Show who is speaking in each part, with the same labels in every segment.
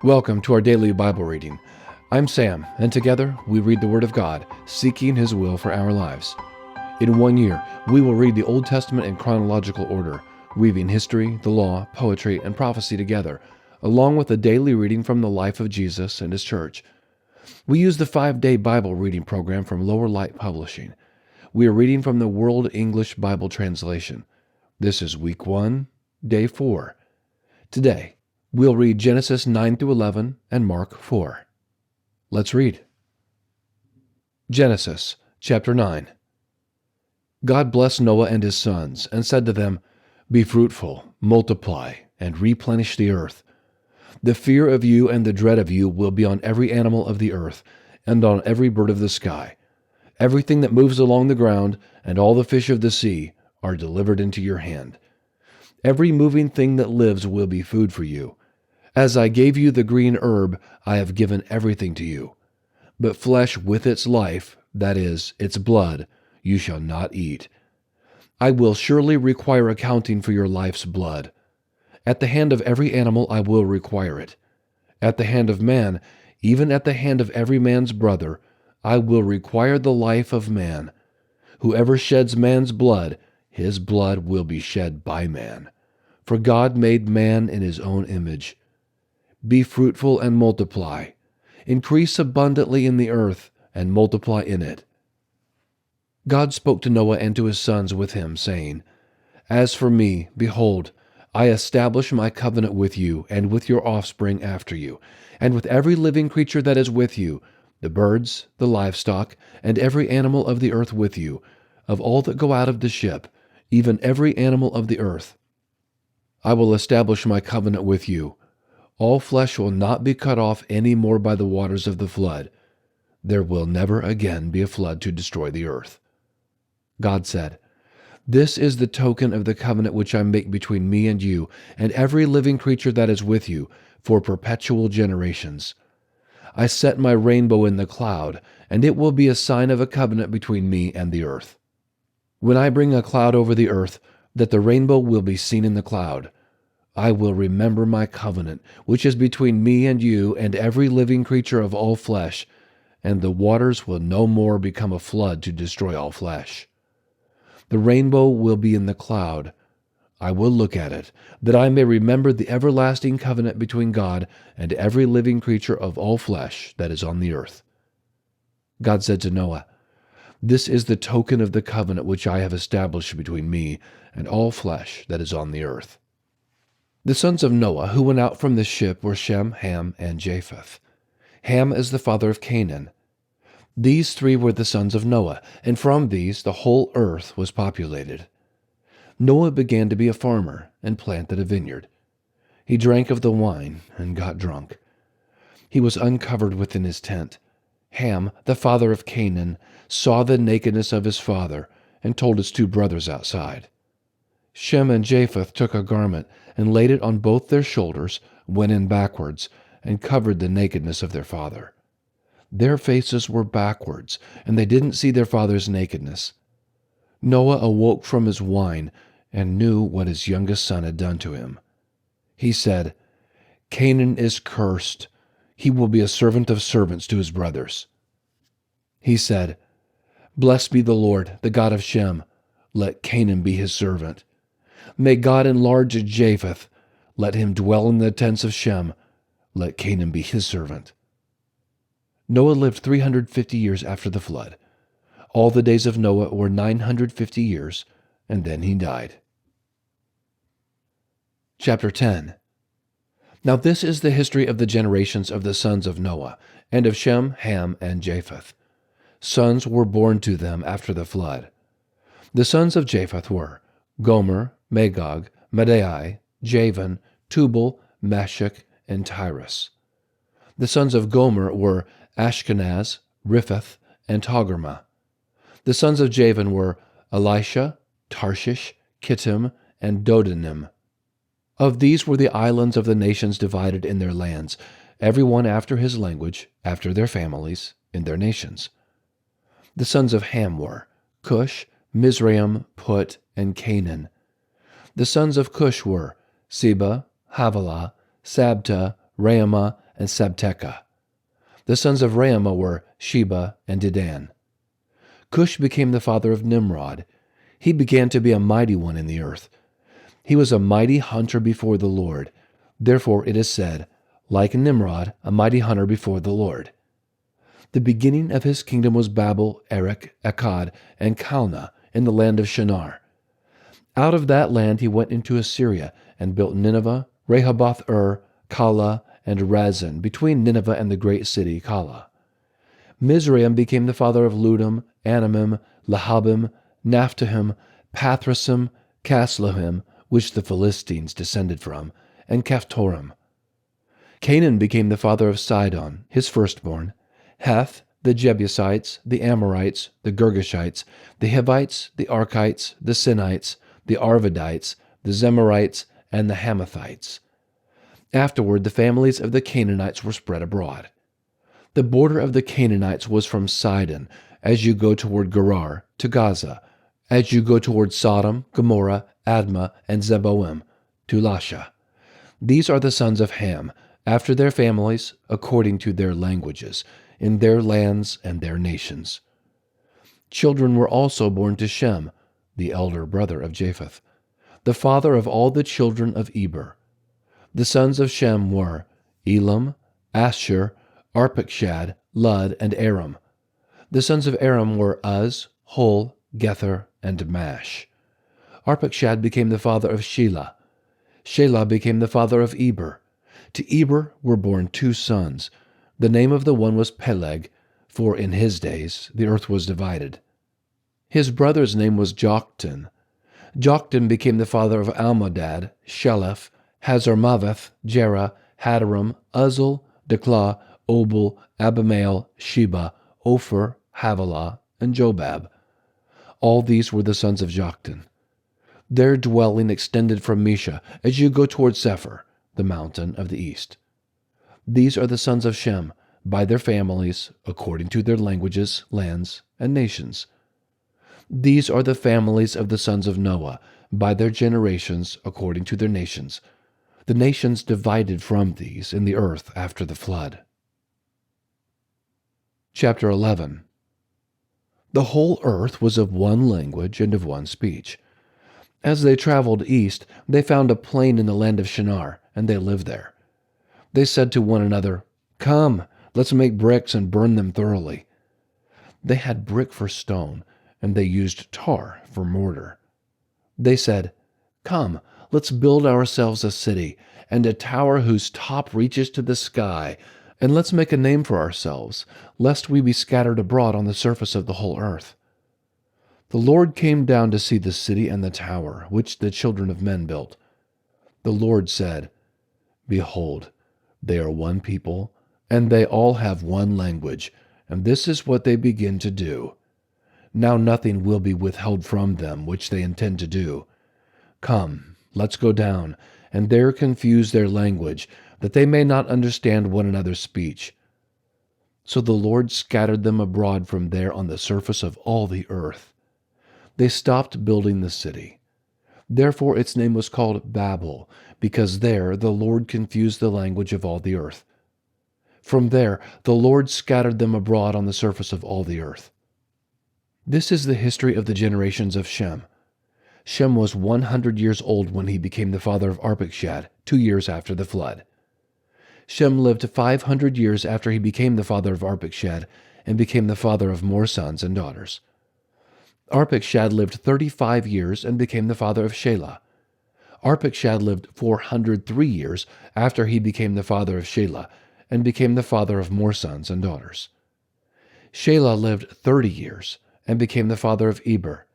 Speaker 1: Welcome to our daily Bible reading. I'm Sam, and together we read the Word of God, seeking His will for our lives. In 1 year, we will read the Old Testament in chronological order, weaving history, the law, poetry, and prophecy together, along with a daily reading from the life of Jesus and His church. We use the 5-day Bible reading program from Lower Light Publishing. We are reading from the World English Bible Translation. This is Week 1, Day 4. Today, we'll read Genesis 9 through 11 and Mark 4. Let's read. Genesis chapter 9. God blessed Noah and his sons and said to them, "Be fruitful, multiply, and replenish the earth. The fear of you and the dread of you will be on every animal of the earth and on every bird of the sky. Everything that moves along the ground and all the fish of the sea are delivered into your hand. Every moving thing that lives will be food for you. As I gave you the green herb, I have given everything to you. But flesh with its life, that is, its blood, you shall not eat. I will surely require accounting for your life's blood. At the hand of every animal I will require it. At the hand of man, even at the hand of every man's brother, I will require the life of man. Whoever sheds man's blood, his blood will be shed by man. For God made man in his own image. Be fruitful and multiply. Increase abundantly in the earth and multiply in it." God spoke to Noah and to his sons with him, saying, "As for me, behold, I establish my covenant with you and with your offspring after you, and with every living creature that is with you, the birds, the livestock, and every animal of the earth with you, of all that go out of the ship, even every animal of the earth. I will establish my covenant with you. All flesh will not be cut off any more by the waters of the flood. There will never again be a flood to destroy the earth." God said, "This is the token of the covenant which I make between me and you and every living creature that is with you for perpetual generations. I set my rainbow in the cloud, and it will be a sign of a covenant between me and the earth. When I bring a cloud over the earth, that the rainbow will be seen in the cloud. I will remember my covenant, which is between me and you and every living creature of all flesh, and the waters will no more become a flood to destroy all flesh. The rainbow will be in the cloud. I will look at it, that I may remember the everlasting covenant between God and every living creature of all flesh that is on the earth." God said to Noah, "This is the token of the covenant which I have established between me and all flesh that is on the earth." The sons of Noah who went out from the ship were Shem, Ham, and Japheth. Ham is the father of Canaan. These three were the sons of Noah, and from these the whole earth was populated. Noah began to be a farmer and planted a vineyard. He drank of the wine and got drunk. He was uncovered within his tent. Ham, the father of Canaan, saw the nakedness of his father and told his two brothers outside. Shem and Japheth took a garment and laid it on both their shoulders, went in backwards, and covered the nakedness of their father. Their faces were backwards, and they didn't see their father's nakedness. Noah awoke from his wine and knew what his youngest son had done to him. He said, "Canaan is cursed. He will be a servant of servants to his brothers." He said, "Blessed be the Lord, the God of Shem. Let Canaan be his servant. May God enlarge Japheth. Let him dwell in the tents of Shem. Let Canaan be his servant." Noah lived 350 years after the flood. All the days of Noah were 950 years, and then he died. Chapter 10. Now this is the history of the generations of the sons of Noah, and of Shem, Ham, and Japheth. Sons were born to them after the flood. The sons of Japheth were Gomer, Magog, Madai, Javan, Tubal, Meshech, and Tyrus. The sons of Gomer were Ashkenaz, Riphath, and Togarmah. The sons of Javan were Elisha, Tarshish, Kittim, and Dodanim. Of these were the islands of the nations divided in their lands, every one after his language, after their families, in their nations. The sons of Ham were Cush, Mizraim, Put, and Canaan. The sons of Cush were Seba, Havilah, Sabta, Raamah, and Sabteca. The sons of Raamah were Sheba and Dedan. Cush became the father of Nimrod. He began to be a mighty one in the earth. He was a mighty hunter before the Lord. Therefore it is said, like Nimrod, a mighty hunter before the Lord. The beginning of his kingdom was Babel, Erech, Akkad, and Calneh in the land of Shinar. Out of that land he went into Assyria and built Nineveh, Rehoboth-ur, Calah, and Razin, between Nineveh and the great city Calah. Mizraim became the father of Ludum, Anamim, Lahabim, Naphtahim, Pathrasim, Casluhim, which the Philistines descended from, and Caphtorim. Canaan became the father of Sidon, his firstborn, Heth, the Jebusites, the Amorites, the Girgashites, the Hivites, the Archites, the Sinites, the Arvadites, the Zemarites, and the Hamathites. Afterward the families of the Canaanites were spread abroad. The border of the Canaanites was from Sidon, as you go toward Gerar, to Gaza, as you go toward Sodom, Gomorrah, Admah, and Zeboim, to Lasha. These are the sons of Ham, after their families, according to their languages, in their lands and their nations. Children were also born to Shem, the elder brother of Japheth, the father of all the children of Eber. The sons of Shem were Elam, Asshur, Arpachshad, Lud, and Aram. The sons of Aram were Uz, Hul, Gether, and Mash. Arpachshad became the father of Shelah. Shelah became the father of Eber. To Eber were born 2 sons. The name of the one was Peleg, for in his days the earth was divided. His brother's name was Joktan. Joktan became the father of Almodad, Sheleph, Hazarmaveth, Jerah, Hadaram, Uzal, Deklah, Obal, Abimael, Sheba, Ophir, Havilah, and Jobab. All these were the sons of Joktan. Their dwelling extended from Mesha as you go toward Sephir, the mountain of the east. These are the sons of Shem, by their families, according to their languages, lands, and nations. These are the families of the sons of Noah, by their generations, according to their nations. The nations divided from these in the earth after the flood. Chapter 11. The whole earth was of one language and of one speech. As they traveled east, they found a plain in the land of Shinar, and they lived there. They said to one another, "Come, let's make bricks and burn them thoroughly." They had brick for stone, and they used tar for mortar. They said, "Come, let's build ourselves a city, and a tower whose top reaches to the sky, and let's make a name for ourselves, lest we be scattered abroad on the surface of the whole earth." The Lord came down to see the city and the tower, which the children of men built. The Lord said, "Behold, they are one people, and they all have one language, and this is what they begin to do. Now nothing will be withheld from them which they intend to do. Come, let's go down, and there confuse their language, that they may not understand one another's speech." So the Lord scattered them abroad from there on the surface of all the earth. They stopped building the city. Therefore its name was called Babel, because there the Lord confused the language of all the earth. From there the Lord scattered them abroad on the surface of all the earth. This is the history of the generations of Shem. Shem was 100 years old when he became the father of Arpachshad, 2 years after the flood. Shem lived 500 years after he became the father of Arpachshad, and became the father of more sons and daughters. Arpachshad lived 35 years and became the father of Shelah. Arpachshad lived 403 years after he became the father of Shelah, and became the father of more sons and daughters. Shelah lived 30 years, and became the father of Eber.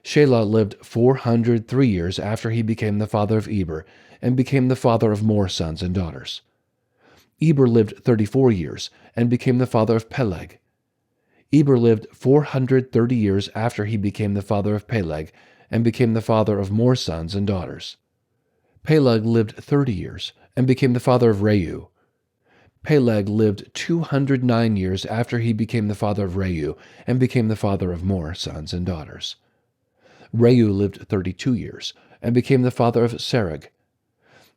Speaker 1: Shelah lived 403 years after he became the father of Eber, and became the father of more sons and daughters. Eber lived 34 years, and became the father of Peleg. Eber lived 430 years after he became the father of Peleg, and became the father of more sons and daughters. Peleg lived 30 years, and became the father of Reu. Peleg lived 209 years after he became the father of Reu, and became the father of more sons and daughters. Reu lived 32 years, and became the father of Serug.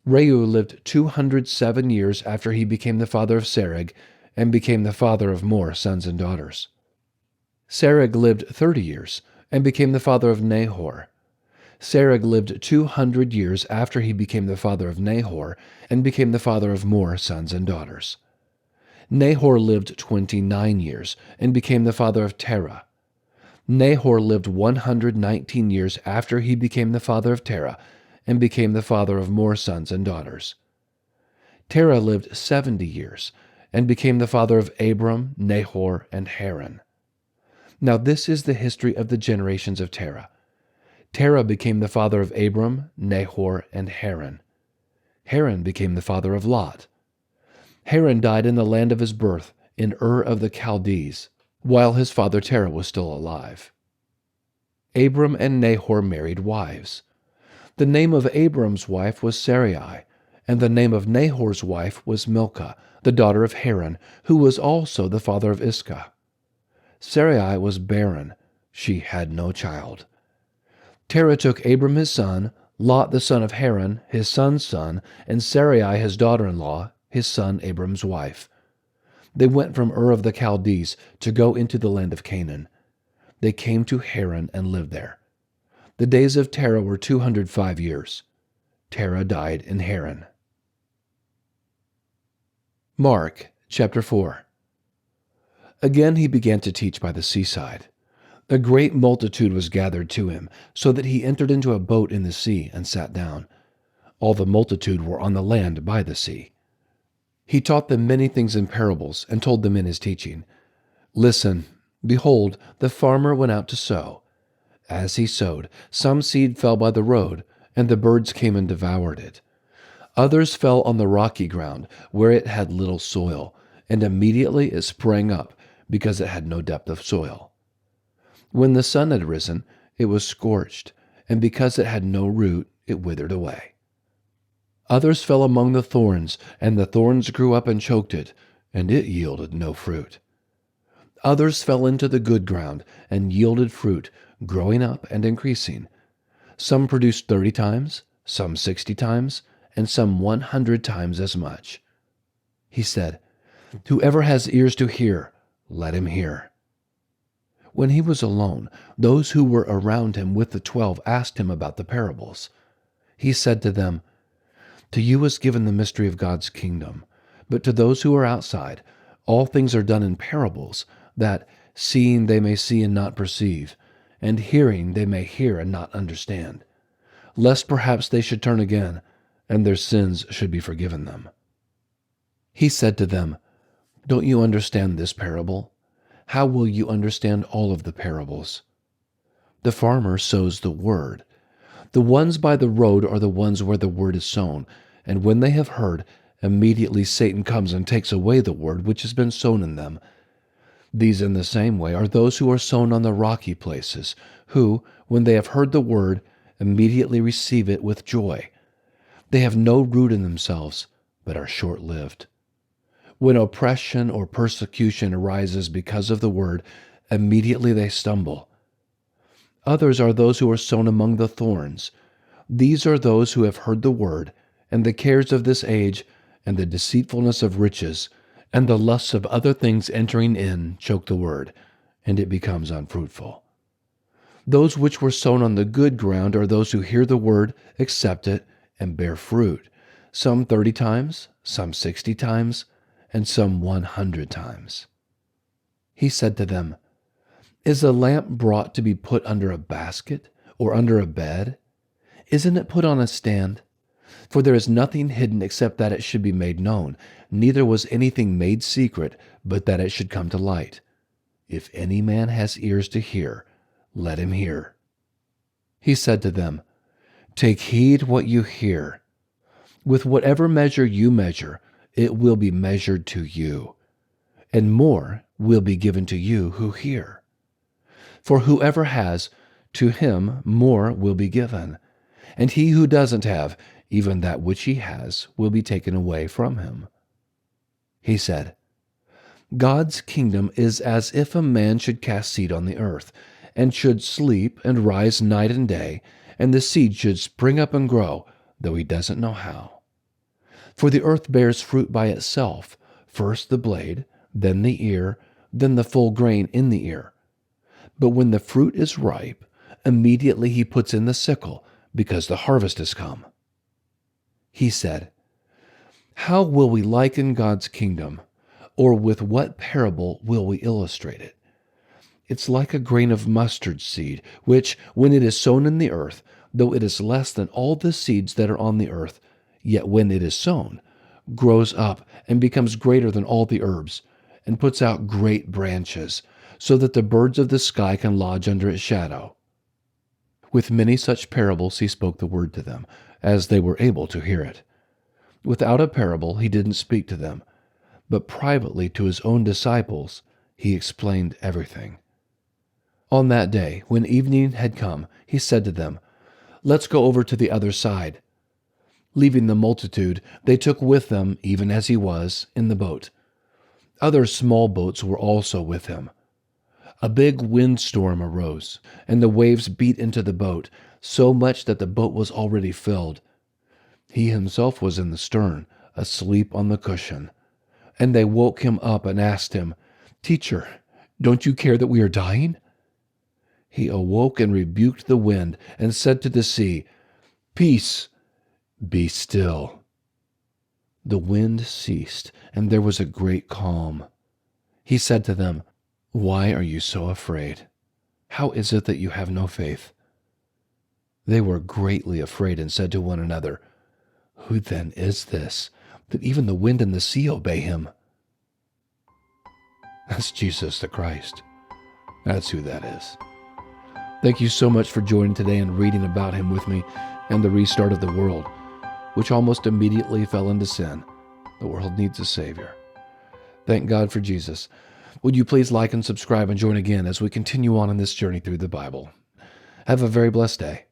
Speaker 1: Reu lived 207 years after he became the father of Serug and became the father of more sons and daughters. Serug lived 30 years and became the father of Nahor. Serug lived 200 years after he became the father of Nahor and became the father of more sons and daughters. Nahor lived 29 years and became the father of Terah. Nahor lived 119 years after he became the father of Terah and became the father of more sons and daughters. Terah lived 70 years and became the father of Abram, Nahor, and Haran. Now this is the history of the generations of Terah. Terah became the father of Abram, Nahor, and Haran. Haran became the father of Lot. Haran died in the land of his birth, in Ur of the Chaldees, while his father Terah was still alive. Abram and Nahor married wives. The name of Abram's wife was Sarai, and the name of Nahor's wife was Milcah, the daughter of Haran, who was also the father of Iscah. Sarai was barren. She had no child. Terah took Abram his son, Lot the son of Haran, his son's son, and Sarai his daughter-in-law, his son Abram's wife. They went from Ur of the Chaldees to go into the land of Canaan. They came to Haran and lived there. The days of Terah were 205 years. Terah died in Haran. Mark chapter 4. Again he began to teach by the seaside. A great multitude was gathered to him, so that he entered into a boat in the sea and sat down. All the multitude were on the land by the sea. He taught them many things in parables and told them in his teaching. Listen, behold, the farmer went out to sow. As he sowed, some seed fell by the road, and the birds came and devoured it. Others fell on the rocky ground, where it had little soil, and immediately it sprang up, because it had no depth of soil. When the sun had risen, it was scorched, and because it had no root, it withered away. Others fell among the thorns, and the thorns grew up and choked it, and it yielded no fruit. Others fell into the good ground, and yielded fruit, growing up and increasing. Some produced 30 times, some 60 times, and some 100 times as much. He said, Whoever has ears to hear, let him hear. When he was alone, those who were around him with the 12 asked him about the parables. He said to them, To you is given the mystery of God's kingdom, but to those who are outside, all things are done in parables, that, seeing they may see and not perceive, and hearing they may hear and not understand, lest perhaps they should turn again, and their sins should be forgiven them. He said to them, Don't you understand this parable? How will you understand all of the parables? The farmer sows the word. The ones by the road are the ones where the word is sown, and when they have heard, immediately Satan comes and takes away the word which has been sown in them. These in the same way are those who are sown on the rocky places, who, when they have heard the word, immediately receive it with joy. They have no root in themselves, but are short-lived. When oppression or persecution arises because of the word, immediately they stumble. Others are those who are sown among the thorns. These are those who have heard the word, and the cares of this age, and the deceitfulness of riches, and the lusts of other things entering in choke the word, and it becomes unfruitful. Those which were sown on the good ground are those who hear the word, accept it, and bear fruit, some 30 times, some 60 times, and some 100 times. He said to them, Is a lamp brought to be put under a basket, or under a bed? Isn't it put on a stand? For there is nothing hidden except that it should be made known, neither was anything made secret, but that it should come to light. If any man has ears to hear, let him hear. He said to them, Take heed what you hear. With whatever measure you measure, it will be measured to you, and more will be given to you who hear. For whoever has, to him more will be given, and he who doesn't have, even that which he has, will be taken away from him. He said, God's kingdom is as if a man should cast seed on the earth, and should sleep and rise night and day, and the seed should spring up and grow, though he doesn't know how. For the earth bears fruit by itself, first the blade, then the ear, then the full grain in the ear. But when the fruit is ripe, immediately he puts in the sickle, because the harvest has come." He said, "How will we liken God's kingdom, or with what parable will we illustrate it? It's like a grain of mustard seed, which, when it is sown in the earth, though it is less than all the seeds that are on the earth, yet when it is sown, grows up and becomes greater than all the herbs, and puts out great branches, so that the birds of the sky can lodge under its shadow." With many such parables he spoke the word to them, as they were able to hear it. Without a parable he didn't speak to them, but privately to his own disciples he explained everything. On that day, when evening had come, he said to them, "Let's go over to the other side." Leaving the multitude, they took with them, even as he was, in the boat. Other small boats were also with him. A big windstorm arose, and the waves beat into the boat, so much that the boat was already filled. He himself was in the stern, asleep on the cushion. And they woke him up and asked him, "Teacher, don't you care that we are dying?" He awoke and rebuked the wind and said to the sea, "Peace, be still." The wind ceased, and there was a great calm. He said to them, "Why are you so afraid? How is it that you have no faith?" They were greatly afraid and said to one another, "Who then is this, that even the wind and the sea obey him?" That's Jesus the Christ. That's who that is. Thank you so much for joining today and reading about him with me and the restart of the world, which almost immediately fell into sin. The world needs a Savior. Thank God for Jesus. Would you please like and subscribe and join again as we continue on in this journey through the Bible? Have a very blessed day.